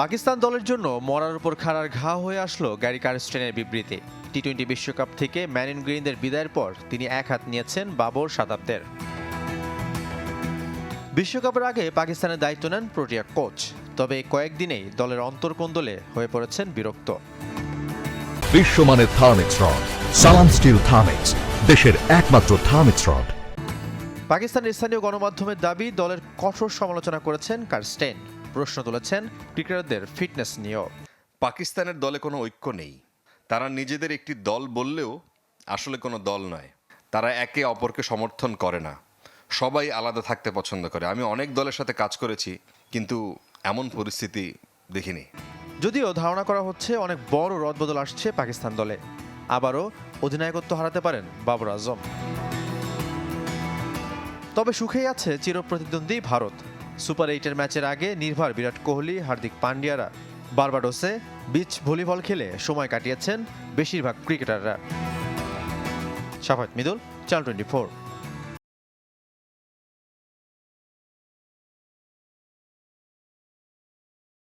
পাকিস্তান দলের জন্য মরার উপর খাড়ার ঘা হয়ে আসলো গ্যারি কারস্টেনের বিবৃতি। টি-20 বিশ্বকাপ থেকে ম্যান ইন গ্রিনদের বিদায়ের পর তিনি এক হাত নিয়েছেন বাবর শাদাবদের। বিশ্বকাপের আগে পাকিস্তানের দায়িত্ব নেন প্রোটিয়া কোচ, তবে কয়েকদিনেই দলের অন্তর্কোন্দলে হয়ে পড়েছেন বিরক্ত। বিশ্বমানের থার্মিক্স রড, সালাম স্টিল থার্মিক্স, দেশের একমাত্র থার্মিক্স রড। পাকিস্তানের স্থানীয় গণমাধ্যমের দাবি, দলের কঠোর সমালোচনা করেছেন কারস্টেন। প্রশ্ন তুলেছেন ক্রিকেটারদের ফিটনেস নিয়েও। পাকিস্তানের দলে কোনো ঐক্য নেই। তারা নিজেদের একটি দল বললেও আসলে কোনো দল নয়। তারা একে অপরকে সমর্থন করে না, সবাই আলাদা থাকতে পছন্দ করে। আমি অনেক দলের সাথে কাজ করেছি, কিন্তু এমন পরিস্থিতি দেখিনি। যদিও ধারণা করা হচ্ছে অনেক বড় রদবদল আসছে পাকিস্তান দলে। আবারও অধিনায়কত্ব হারাতে পারেন বাবর আজম। তবে সুখেই আছে চিরপ্রতিদ্বন্দ্বী ভারত। সুপার 8-এর ম্যাচের আগে নির্ভর বিরাট কোহলি, হার্দিক পান্ডিয়ারা বার্বাডোসে বিচ ভলিবল খেলে সময় কাটিয়েছেন বেশিরভাগ ক্রিকেটাররা। শাফাত মিদুল, চ্যানেল 24।